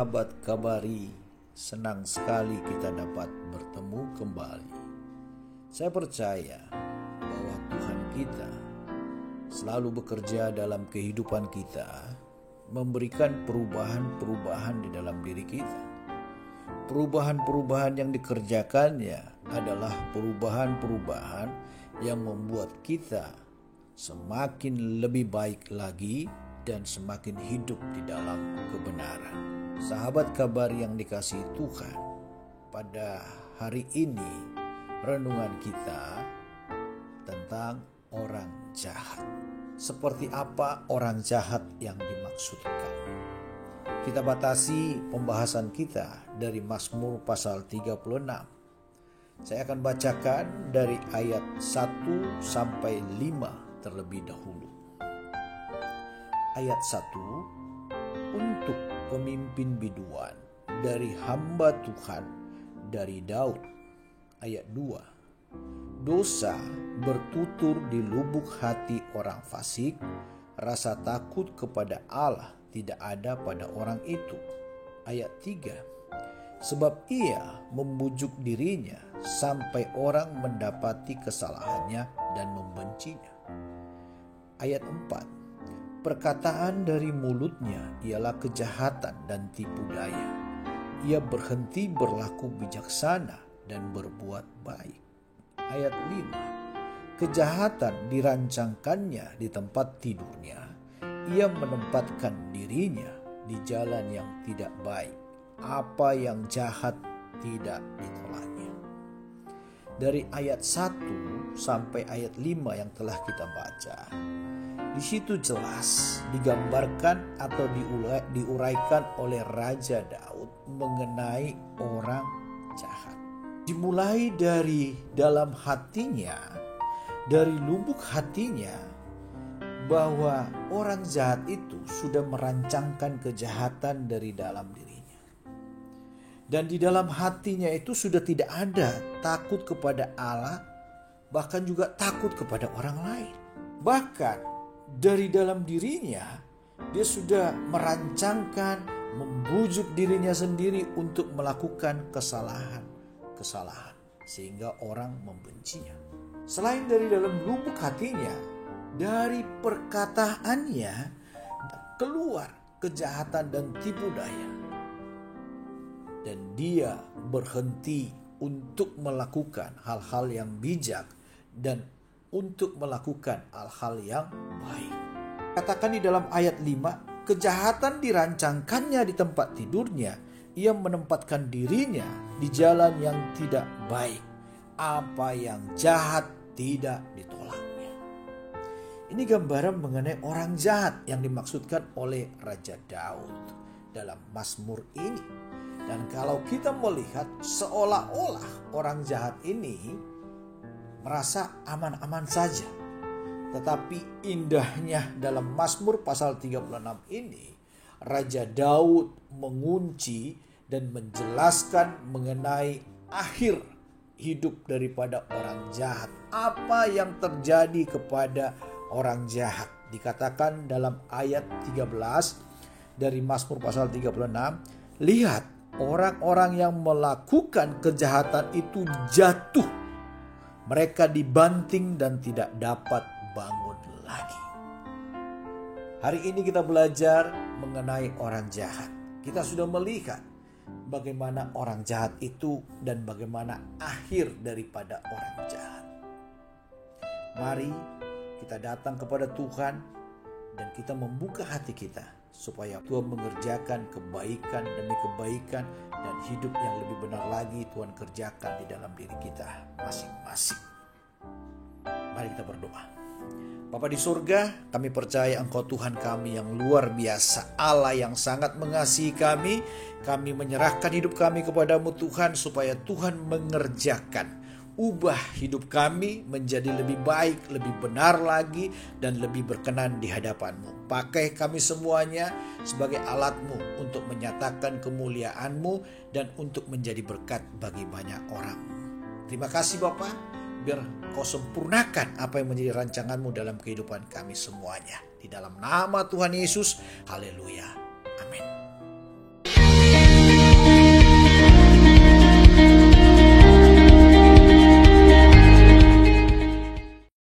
sahabat Kabari, senang sekali kita dapat bertemu kembali. Saya percaya bahwa Tuhan kita selalu bekerja dalam kehidupan kita, memberikan perubahan-perubahan di dalam diri kita. Perubahan-perubahan yang dikerjakannya adalah perubahan-perubahan yang membuat kita semakin lebih baik lagi dan semakin hidup di dalam kebenaran. Sahabat kabar yang dikasihi Tuhan, pada hari ini renungan kita tentang orang jahat. Seperti apa orang jahat yang dimaksudkan? Kita batasi pembahasan kita dari Mazmur pasal 36. Saya akan bacakan dari ayat 1 sampai 5 terlebih dahulu. Ayat 1, untuk pemimpin biduan dari hamba Tuhan dari Daud. Ayat 2, dosa bertutur di lubuk hati orang fasik, rasa takut kepada Allah tidak ada pada orang itu. Ayat 3, sebab ia membujuk dirinya sampai orang mendapati kesalahannya dan membencinya. Ayat 4, perkataan dari mulutnya ialah kejahatan dan tipu daya. Ia berhenti berlaku bijaksana dan berbuat baik. Ayat 5, kejahatan dirancangkannya di tempat tidurnya. Ia menempatkan dirinya di jalan yang tidak baik. Apa yang jahat tidak ditolaknya. Dari ayat 1 sampai ayat 5 yang telah kita baca, di situ jelas digambarkan atau diuraikan oleh Raja Daud mengenai orang jahat. Dimulai dari dalam hatinya, dari lubuk hatinya, bahwa orang jahat itu sudah merancangkan kejahatan dari dalam dirinya. Dan di dalam hatinya itu sudah tidak ada takut kepada Allah, bahkan juga takut kepada orang lain. Bahkan dari dalam dirinya, dia sudah merancangkan, membujuk dirinya sendiri untuk melakukan kesalahan, sehingga orang membencinya. Selain dari dalam lubuk hatinya, dari perkataannya keluar kejahatan dan tipu daya. Dan dia berhenti untuk melakukan hal-hal yang bijak dan untuk melakukan hal-hal yang baik. Katakan di dalam ayat 5, kejahatan dirancangkannya di tempat tidurnya. Ia menempatkan dirinya di jalan yang tidak baik. Apa yang jahat tidak ditolaknya. Ini gambaran mengenai orang jahat yang dimaksudkan oleh Raja Daud dalam Mazmur ini. Dan kalau kita melihat seolah-olah orang jahat ini merasa aman-aman saja. Tetapi indahnya dalam Mazmur pasal 36 ini, Raja Daud mengunci dan menjelaskan mengenai akhir hidup daripada orang jahat. Apa yang terjadi kepada orang jahat? Dikatakan dalam ayat 13 dari Mazmur pasal 36, lihat, orang-orang yang melakukan kejahatan itu jatuh. Mereka dibanting dan tidak dapat bangun lagi. Hari ini kita belajar mengenai orang jahat. Kita sudah melihat bagaimana orang jahat itu dan bagaimana akhir daripada orang jahat. Mari kita datang kepada Tuhan dan kita membuka hati kita supaya Tuhan mengerjakan kebaikan demi kebaikan dan hidup yang lebih benar lagi Tuhan kerjakan di dalam diri kita masing-masing. Mari kita berdoa. Bapa di surga, kami percaya Engkau Tuhan kami yang luar biasa, Allah yang sangat mengasihi kami. Kami menyerahkan hidup kami kepadamu Tuhan supaya Tuhan mengerjakan. Ubah hidup kami menjadi lebih baik, lebih benar lagi, dan lebih berkenan di hadapan-Mu. Pakai kami semuanya sebagai alat-Mu untuk menyatakan kemuliaan-Mu dan untuk menjadi berkat bagi banyak orang. Terima kasih Bapa, biar Kau sempurnakan apa yang menjadi rancangan-Mu dalam kehidupan kami semuanya. Di dalam nama Tuhan Yesus, haleluya.